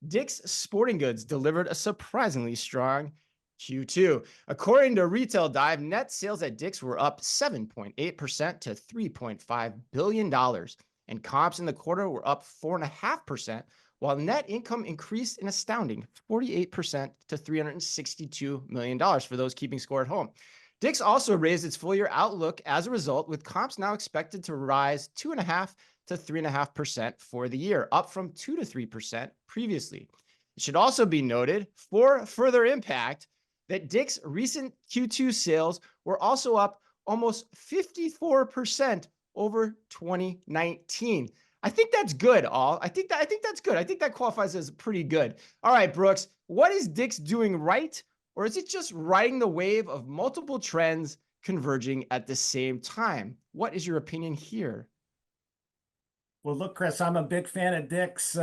Dick's Sporting Goods delivered a surprisingly strong Q2. According to Retail Dive, net sales at Dick's were up 7.8% to $3.5 billion, and comps in the quarter were up 4.5%, while net income increased an astounding 48% to $362 million for those keeping score at home. Dick's also raised its full year outlook as a result, with comps now expected to rise 2.5 to 3.5% for the year, up from 2 to 3% previously. It should also be noted, for further impact, that Dick's recent Q2 sales were also up almost 54% over 2019. I think that's good, all. I think that's good. I think that qualifies as pretty good. All right, Brooks, what is Dick's doing right, or is it just riding the wave of multiple trends converging at the same time? What is your opinion here? Well, look, Chris, I'm a big fan of Dick's.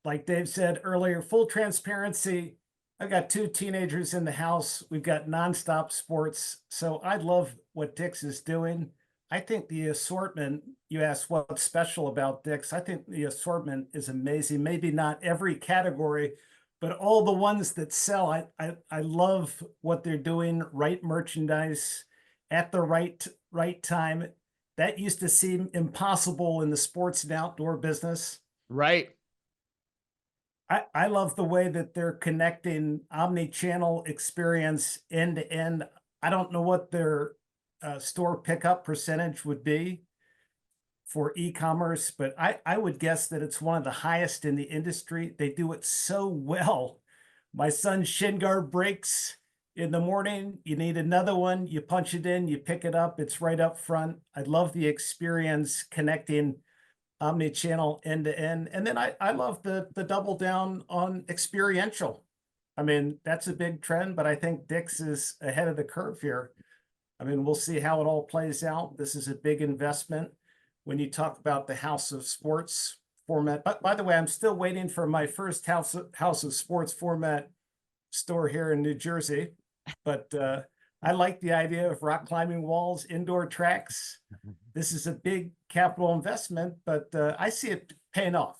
Like Dave said earlier, full transparency. I've got two teenagers in the house. We've got nonstop sports. So I love what Dick's is doing. I think the assortment, you asked what's special about Dick's. I think the assortment is amazing. Maybe not every category, but all the ones that sell. I love what they're doing, right merchandise at the right time. That used to seem impossible in the sports and outdoor business. Right. I love the way that they're connecting omni-channel experience end to end. I don't know what their store pickup percentage would be for e-commerce, but I would guess that it's one of the highest in the industry. They do it so well. My son's shin guard breaks in the morning. You need another one. You punch it in, you pick it up. It's right up front. I love the experience connecting omni-channel end to end. And then I love the double down on experiential. I mean, that's a big trend, but I think Dick's is ahead of the curve here. I mean, we'll see how it all plays out. This is a big investment when you talk about the House of Sports format. But by the way, I'm still waiting for my first House of Sports format store here in New Jersey. But I like the idea of rock climbing walls, indoor tracks. This is a big capital investment, but I see it paying off.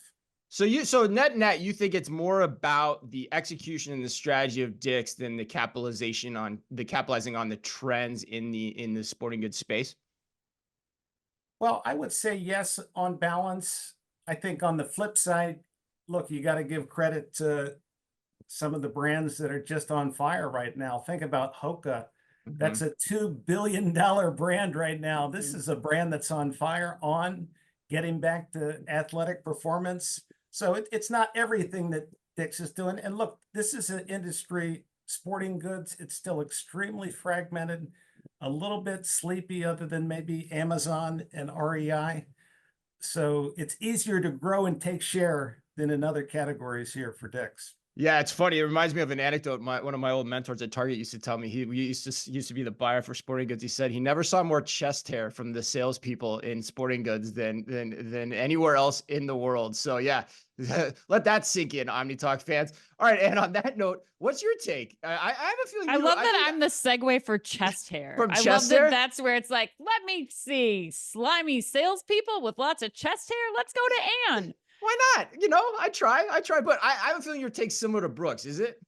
So net, you think it's more about the execution and the strategy of Dick's than the capitalizing on the trends in the sporting goods space? Well, I would say yes on balance. I think on the flip side, look, you got to give credit to some of the brands that are just on fire right now. Think about Hoka. That's a $2 billion brand right now. This is a brand that's on fire, on getting back to athletic performance. So it's not everything that Dick's is doing. And look, this is an industry, sporting goods. It's still extremely fragmented, a little bit sleepy other than maybe Amazon and REI. So it's easier to grow and take share than in other categories here for Dick's. Yeah, it's funny. It reminds me of an anecdote. One of my old mentors at Target used to tell me. He used to be the buyer for sporting goods. He said he never saw more chest hair from the salespeople in sporting goods than anywhere else in the world. So yeah, let that sink in, OmniTalk fans. All right, and on that note, what's your take? I have a feeling I love that I'm the segue for chest hair. From I chest love hair? that that's where it's like, let me see slimy salespeople with lots of chest hair. Let's go to Anne. Why not? I try, but I have a feeling your take's similar to Brooks. Is it?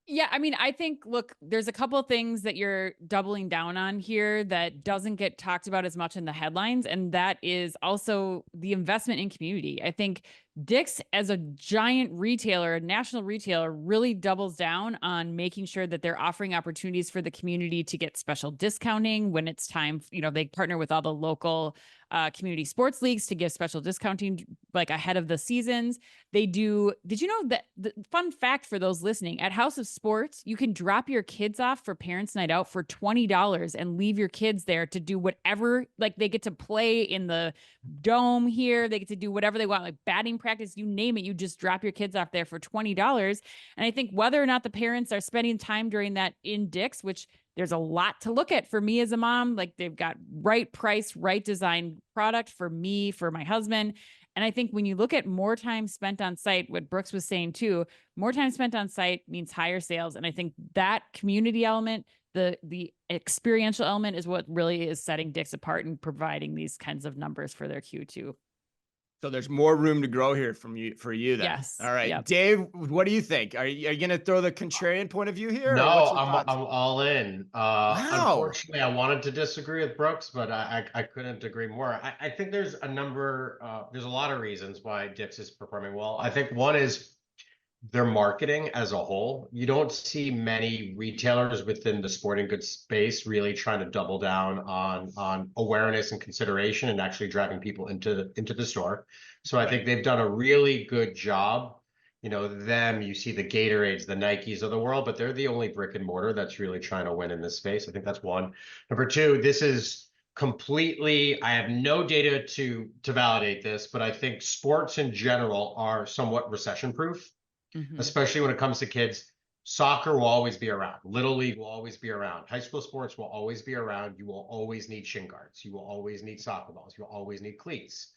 Yeah, I mean, I think, look, there's a couple of things that you're doubling down on here that doesn't get talked about as much in the headlines, and that is also the investment in community. I think Dick's, as a giant retailer, a national retailer, really doubles down on making sure that they're offering opportunities for the community to get special discounting when it's time. They partner with all the local community sports leagues to give special discounting like ahead of the seasons. They do. Did you know that the fun fact for those listening, at House of Sports, you can drop your kids off for parents' night out for $20 and leave your kids there to do whatever, like they get to play in the dome here. They get to do whatever they want, like batting practice, you name it. You just drop your kids off there for $20. And I think whether or not the parents are spending time during that in Dick's, which there's a lot to look at for me as a mom, like they've got right price, right design product for me, for my husband. And I think when you look at more time spent on site, what Brooks was saying too, more time spent on site means higher sales. And I think that community element, the experiential element is what really is setting Dick's apart and providing these kinds of numbers for their Q2. So there's more room to grow here for you then. Yes. All right. Yep. Dave, what do you think? Are you going to throw the contrarian point of view here? No, Or what's your I'm thoughts? all in. Wow. Unfortunately, I wanted to disagree with Brooks, but I couldn't agree more. I think there's a lot of reasons why Dick's is performing well. I think one is their marketing as a whole. You don't see many retailers within the sporting goods space really trying to double down on awareness and consideration and actually driving people into the store. So I think they've done a really good job. You see the Gatorades, the Nikes of the world, but they're the only brick and mortar that's really trying to win in this space. I think that's one. Number two, this is completely, I have no data to validate this, but I think sports in general are somewhat recession proof. Mhm. Especially when it comes to kids. Soccer will always be around. Little league will always be around. High school sports will always be around. You will always need shin guards. You will always need soccer balls. You will always need cleats.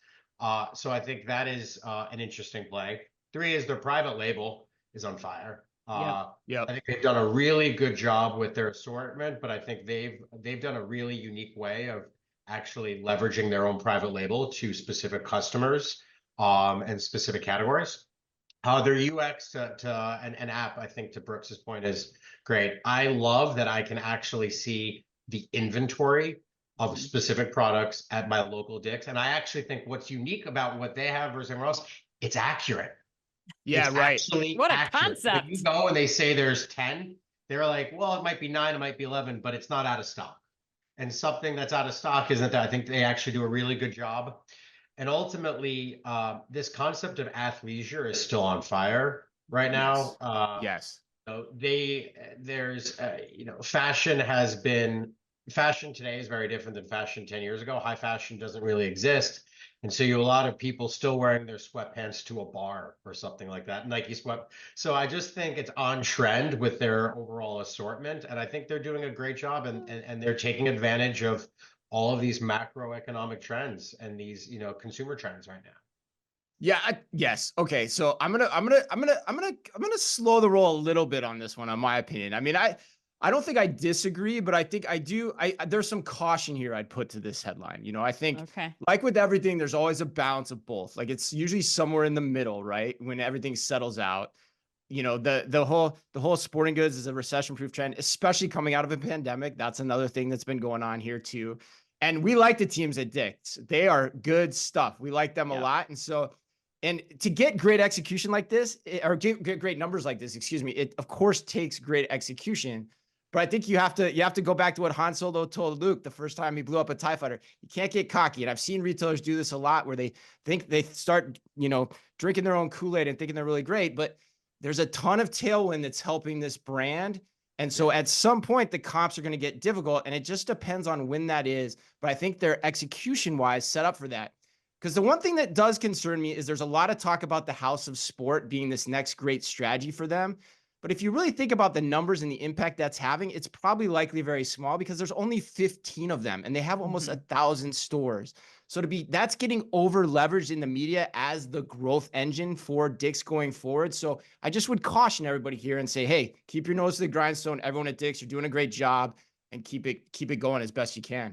So I think that is an interesting play. Three is their private label is on fire. Yep. I think they've done a really good job with their assortment, but I think they've done a really unique way of actually leveraging their own private label to specific customers and specific categories. Their UX to an app, I think, to Brooks's point, is great. I love that I can actually see the inventory of specific products at my local Dick's. And I actually think what's unique about what they have versus everyone else, it's accurate. Yeah, It's right. actually What a accurate. When concept. you go and they say there's 10, they're like, well, it might be 9, it might be 11, but it's not out of stock. And something that's out of stock isn't that. I think they actually do a really good job. And ultimately, this concept of athleisure is still on fire right now. Yes. Fashion today is very different than fashion 10 years ago. High fashion doesn't really exist. And so you have a lot of people still wearing their sweatpants to a bar or something like that. Nike sweat. So I just think it's on trend with their overall assortment. And I think they're doing a great job and they're taking advantage of all of these macroeconomic trends and these, consumer trends right now. Yeah. Yes. Okay. So I'm gonna slow the roll a little bit on this one, on my opinion. I mean, I don't think I disagree, but I think I do. There's some caution here I'd put to this headline. I think Okay. like with everything, there's always a balance of both. Like it's usually somewhere in the middle, right? When everything settles out. The whole sporting goods is a recession-proof trend, especially coming out of a pandemic. That's another thing that's been going on here too. And we like the teams at Dick's. They are good stuff. We like them a lot. And to get great execution like this, or get great numbers like this, excuse me, it of course takes great execution. But I think you have to go back to what Han Solo told Luke the first time he blew up a TIE fighter. You can't get cocky. And I've seen retailers do this a lot where they think they start, drinking their own Kool-Aid and thinking they're really great. But there's a ton of tailwind that's helping this brand. And so at some point, the comps are going to get difficult. And it just depends on when that is. But I think they're execution-wise set up for that. Because the one thing that does concern me is there's a lot of talk about the House of Sport being this next great strategy for them. But if you really think about the numbers and the impact that's having, it's probably likely very small because there's only 15 of them and they have almost 1,000 stores. So that's getting over leveraged in the media as the growth engine for Dick's going forward. So I just would caution everybody here and say, hey, keep your nose to the grindstone. Everyone at Dick's, you're doing a great job and keep it going as best you can.